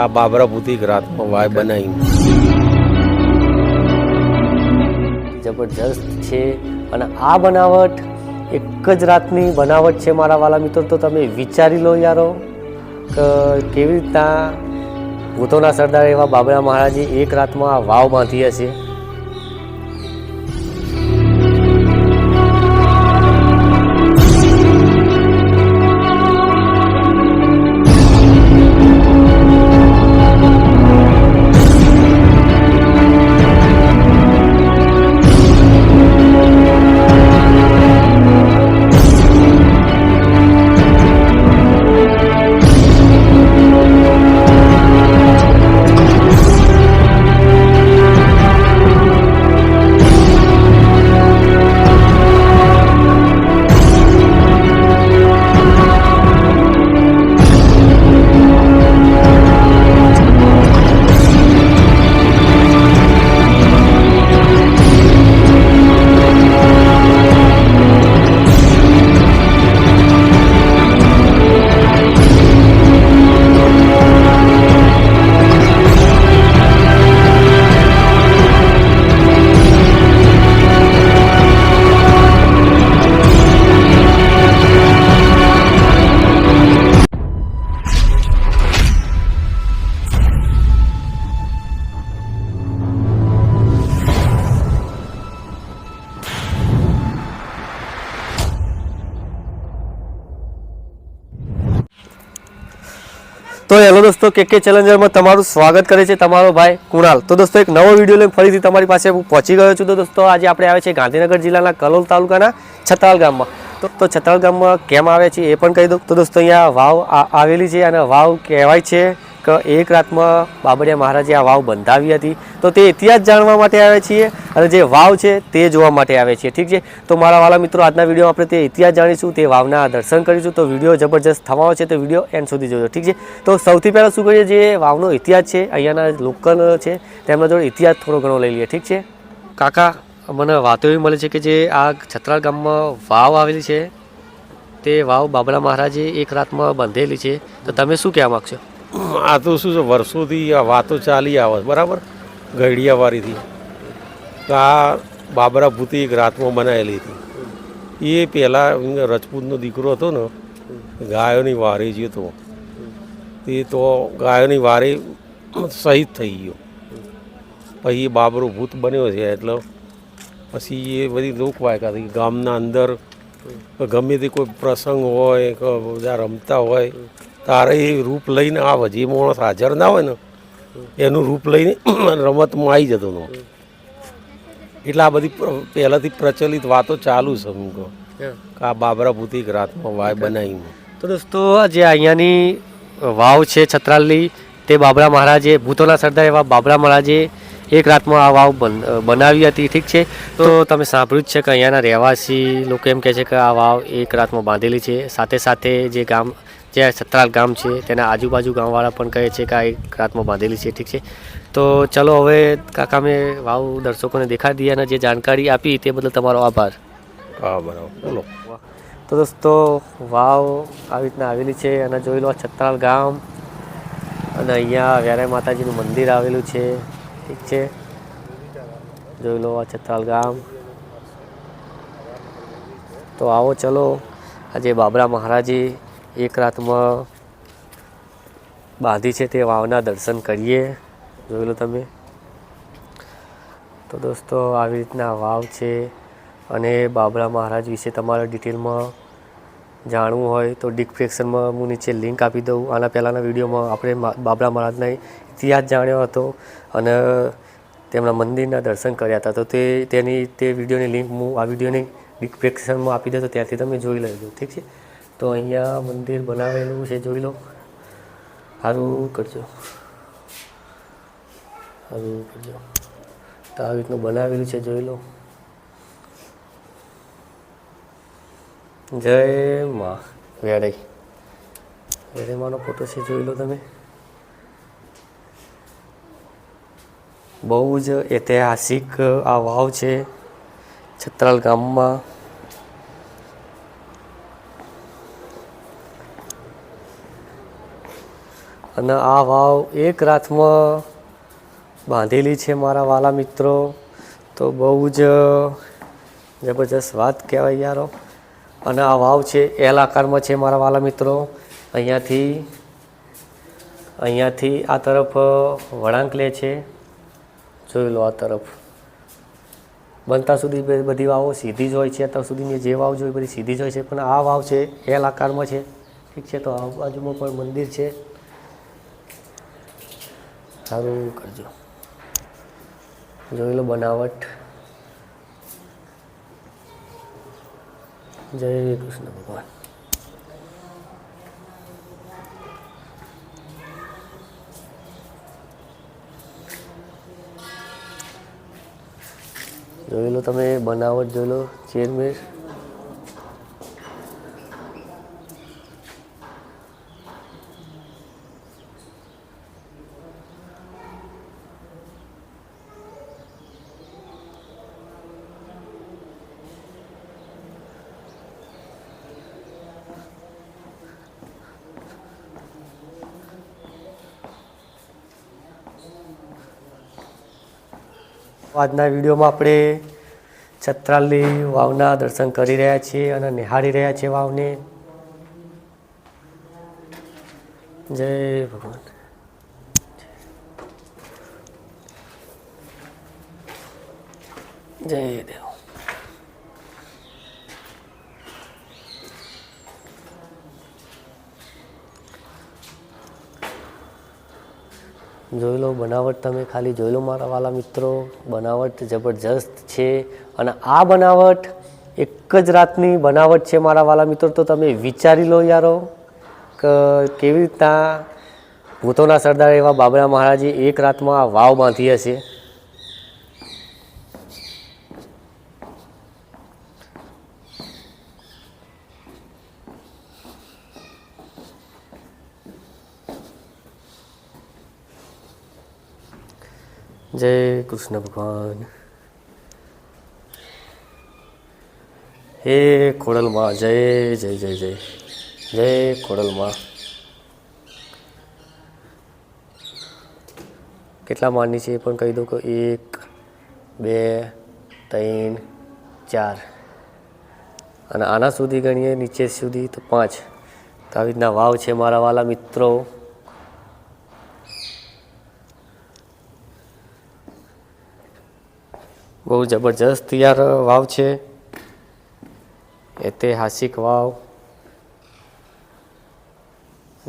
આ બાબરા ભૂતી રાતમાં વાય બનાવી જબરજસ્ત છે અને આ બનાવટ એક જ રાતની બનાવટ છે મારા વાલા મિત્રો. તો તમે વિચારી લો યારો કે કેવી રીતના ભૂતોના સરદાર એવા બાબરા મહારાજે એક રાતમાં આ વાવ બાંધી હશે. તો હેલો દોસ્તો, કે ચેલેન્જરમાં તમારું સ્વાગત કરે છે તમારો ભાઈ કુણાલ. તો દોસ્તો એક નવો વિડીયો લઈને ફરીથી તમારી પાસે હું પહોંચી ગયો છું. તો દોસ્તો આજે આપણે આવે છે ગાંધીનગર જિલ્લાના કલોલ તાલુકાના છતાલ ગામમાં. તો છતાલ ગામમાં કેમ આવે છે એ પણ કહી દઉં. તો દોસ્તો અહીંયા વાવ આવેલી છે અને વાવ કહેવાય છે કે એક રાતમાં બાબરિયા મહારાજે આ વાવ બંધાવી હતી. તો તે ઇતિહાસ જાણવા માટે આવે છીએ અને જે વાવ છે તે જોવા માટે આવે છે. ઠીક છે, તો મારા વાલા મિત્રો આજના વિડીયોમાં આપણે તે ઇતિહાસ જાણીશું, તે વાવના દર્શન કરીશું. તો વિડીયો જબરજસ્ત થવાનો છે, તો વિડીયો એન્ડ સુધી જોજો. ઠીક છે, તો સૌથી પહેલાં શું કરીએ, જે વાવનો ઇતિહાસ છે અહીંયાના લોકલ છે તેમના જોડે ઇતિહાસ થોડો ઘણો લઈ લઈએ. ઠીક છે કાકા, મને વાતો એવી મળે છે કે જે આ છત્રાલ ગામમાં વાવ આવેલી છે તે વાવ બાબરા મહારાજે એક રાતમાં બાંધેલી છે. તો તમે શું કહેવા માગશો? આ તો શું છે, વર્ષોથી આ વાતો ચાલી આવે બરાબર, ગઈડિયાવાળીથી. તો આ બાબરા ભૂતી એક રાતમાં બનાવેલી હતી. એ પહેલાં રજપૂતનો દીકરો હતો ને, ગાયોની વારે જે હતો તે તો ગાયોની વારે શહીદ થઈ ગયો. પછી એ બાબરો ભૂત બન્યો છે. એટલે પછી એ બધી લોકવાયકા થઈ ગામના અંદર. ગમે તે કોઈ પ્રસંગ હોય કે બધા રમતા હોય તારે એ રૂપ લઈને આવે. જે માણસ હાજર ના હોય ને એનું રૂપ લઈને રમતમાં આવી જતો હતો. એટલે આ બધી પહેલાંથી પ્રચલિત વાતો ચાલુ છે. હું કહું કે આ બાબરા ભૂતી એક રાતમાં વાય બનાવીને. તો દોસ્તો જે અહીંયાની વાવ છે છત્રાલની, તે બાબરા મહારાજે ભૂતોના સરદાર એવા બાબરા મહારાજે એક રાતમાં આ વાવ બનાવી હતી. ઠીક છે, તો તમે સાંભળ્યું જ છે કે અહીંયાના રહેવાસી લોકો એમ કહે છે કે આ વાવ એક રાતમાં બાંધેલી છે. સાથે સાથે જે ગામ, જે છત્રાલ ગામ છે તેના આજુબાજુ ગામવાળા પણ કહે છે કે આ એક રાતમાં બાંધેલી છે. ઠીક છે, તો ચલો હવે કાકા મેં વાવ દર્શકોને દેખાડી દઈએ અને જે જાણકારી આપી તે બદલ તમારો આભાર. હા બરાબર, બોલો. તો દોસ્તો વાવ આવી રીતના આવેલી છે અને જોઈ લો છત્રાલ ગામ અને અહીંયા વ્યારાય માતાજીનું મંદિર આવેલું છે. ઠીક છે, જોઈ લો આ છત્રાલ ગામ. તો આવો ચલો આજે બાબરા મહારાજે એક રાતમાં બાંધી છે તે વાવના દર્શન કરીએ. જોઈ લો તમે. તો દોસ્તો આવી રીતના વાવ છે અને બાબરા મહારાજ વિશે તમારે ડિટેલમાં જાણવું હોય તો ડિસ્ક્રિપ્શનમાં હું નીચે લિંક આપી દઉં. આના પહેલાંના વિડીયોમાં આપણે બાબરા મહારાજના ઇતિહાસ જાણ્યો હતો અને તેમના મંદિરના દર્શન કર્યા હતા. તો તે વિડીયોની લિંક હું આ વિડીયોની ડિસ્ક્રિપ્શનમાં આપી દઉં, તો ત્યાંથી તમે જોઈ લેજો. ઠીક છે, તો અહીંયા મંદિર બનાવેલું છે, જોઈ લો. સારું કરજો, સારું કરજો. તો આવી રીતનું બનાવેલું છે, જોઈ લો. જય માં વેરાઈ માનો ફોટો છે, જોઈ લો તમે. બહુ જ ઐતિહાસિક આ વાવ છે છત્રાલ ગામમાં. અને આ વાવ એક રાતમાં બાંધેલી છે મારા વાલા મિત્રો. તો બહુ જ જબરજસ્ત વાત કહેવાય યારો. અને આ વાવ છે એલ આકારમાં છે મારા વાલા મિત્રો. અહીંયાથી આ તરફ વળાંક લે છે. જોઈ લો, આ તરફ બનતા સુધી બધી વાવો સીધી જ હોય છે. અત્યાર સુધી મેં જે વાવ જોઈ બધી સીધી જ હોય છે, પણ આ વાવ છે એલ આકારમાં છે. ઠીક છે. તો આ બાજુમાં પણ મંદિર છે. સારું કરજો, જોઈ લો બનાવટ. જય કૃષ્ણ ભગવાન. જોઈ લો તમે બનાવટ, જોઈ લો ચેરમેર. આજના વિડીયોમાં આપણે છત્રાલની વાવના દર્શન કરી રહ્યા છીએ અને નિહાળી રહ્યા છીએ વાવને. જય ભગવાન. જય દેવ. જોઈ લો બનાવટ, તમે ખાલી જોઈ લો મારા વાલા મિત્રો. બનાવટ જબરજસ્ત છે. અને આ બનાવટ એક જ રાતની બનાવટ છે મારા વાલા મિત્રો. તો તમે વિચારી લો યારો કે કેવી રીતના ભૂતોના સરદાર એવા બાબરા મહારાજે એક રાતમાં આ વાવ બાંધી હશે. જય કૃષ્ણ ભગવાન. હે ખોડલમાં જય જય જય જય જય ખોડલમાં. કેટલા માળની છે એ પણ કહી દઉં કે 1 2 3 4 અને આના સુધી ગણીએ નીચે સુધી તો 5. તો આવી રીતના વાવ છે મારા વાલા મિત્રો. બહુ જબરજસ્ત યાર વાવ છે, ઐતિહાસિક વાવ.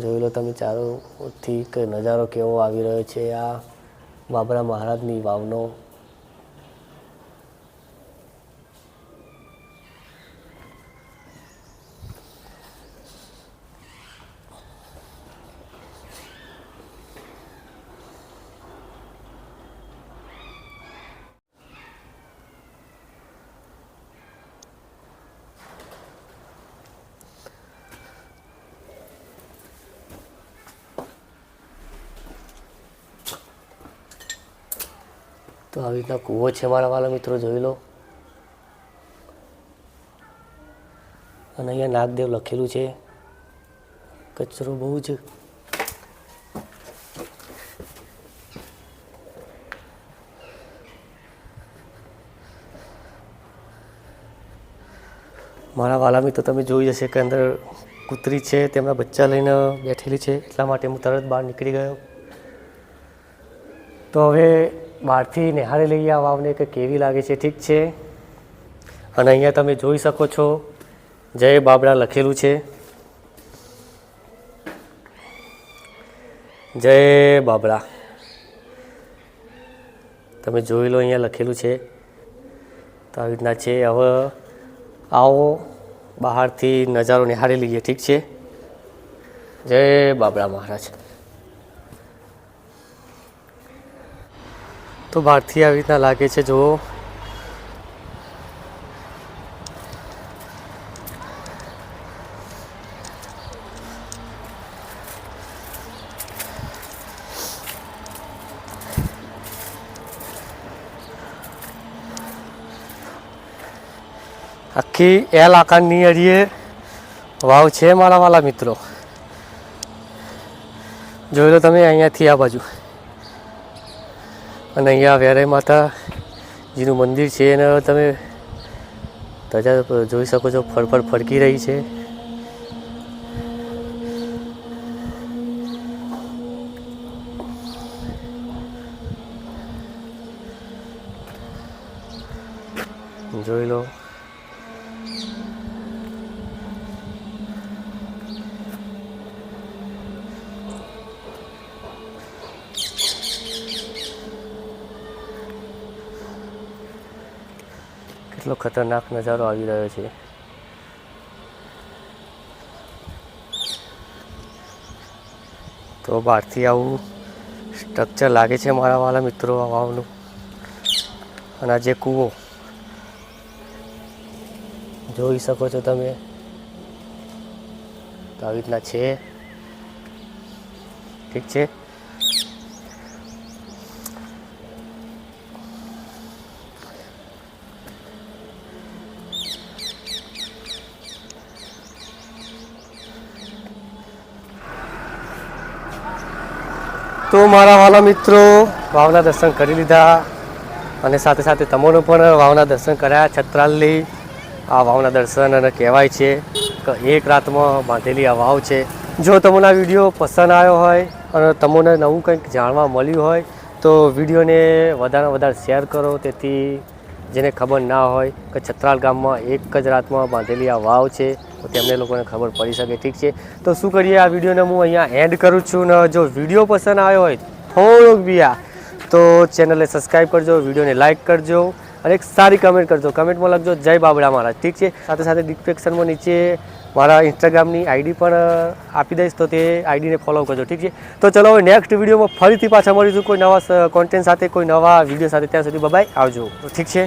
જોઈ લો તમે ચારોથી કે નજારો કેવો આવી રહ્યો છે આ બાબરા મહારાજની વાવનો. તો આવી રીતના કૂવો છે મારા વાલા મિત્રો, જોઈ લો. અને અહીંયા નાગદેવ લખેલું છે. કચરો બહુ જ મારા વાલા મિત્રો તમે જોઈ જશે કે અંદર કૂતરી છે, તેમના બચ્ચા લઈને બેઠેલી છે. એટલા માટે હું તરત બહાર નીકળી ગયો. તો હવે બહારથી નિહાળી લઈએ આ વાવને કે કેવી લાગે છે. ઠીક છે. અને અહીંયા તમે જોઈ શકો છો જય બાબરા લખેલું છે. જય બાબરા તમે જોઈ લો, અહીંયા લખેલું છે. તો આવી રીતના છે. હવે આવો બહારથી નજારો નિહાળી લઈએ. ઠીક છે. જય બાબરા મહારાજ. તો બહારથી આવી રીતના લાગે છે, જુઓ. આખી એલ આકારની અડીએ વાવ છે મારા વાલા મિત્રો. જોઈ લો તમે અહીંયાથી આ બાજુ, અને અહીંયા વેરાઈ માતાજીનું મંદિર છે અને તમે ધજા જોઈ શકો છો, ફરફર ફરકી રહી છે. જોઈ લો. કેટલો ખતરનાક નજારો આવી રહ્યો છે. તો બહારથી આવું સ્ટ્રક્ચર લાગે છે મારા વાલા મિત્રો આ વાવનું. અને આ જે કૂવો જોઈ શકો છો તમે, તો આવી રીતના છે. ઠીક છે. તો મારા વાલા મિત્રો વાવના દર્શન કરી લીધા, અને સાથે સાથે તમને પણ વાવના દર્શન કર્યા. છત્રાલની આ વાવના દર્શન અને કહેવાય છે કે એક રાતમાં બાંધેલી આ વાવ છે. જો તમને આ વિડીયો પસંદ આવ્યો હોય અને તમને નવું કંઈક જાણવા મળ્યું હોય તો વિડીયોને વધારે વધારે શેર કરો, તેથી જેને ખબર ના હોય કે છત્રાલ ગામમાં એક જ રાતમાં બાંધેલી આ વાવ છે તો તેમને લોકોને ખબર પડી શકે. ઠીક છે, તો શું કરીએ, આ વિડીયોને હું અહીંયા એન્ડ કરું છું. ને જો વિડીયો પસંદ આવ્યો હોય થોડોક બી તો ચેનલને સબસ્ક્રાઈબ કરજો, વિડીયોને લાઇક કરજો અને એક સારી કમેન્ટ કરજો. કમેન્ટમાં લખજો જય બાબડા મહારાજ. ઠીક છે. સાથે સાથે ડિસ્ક્રિપ્શનમાં નીચે મારા ઇન્સ્ટાગ્રામની આઈડી પણ આપી દઈશ, તો તે આઈડીને ફોલો કરજો. ઠીક છે. તો ચલો હવે નેક્સ્ટ વિડીયોમાં ફરીથી પાછા મળીશું કોઈ નવા કોન્ટેન્ટ સાથે, કોઈ નવા વિડીયો સાથે. ત્યાં સુધી બાય, આવજો. ઠીક છે.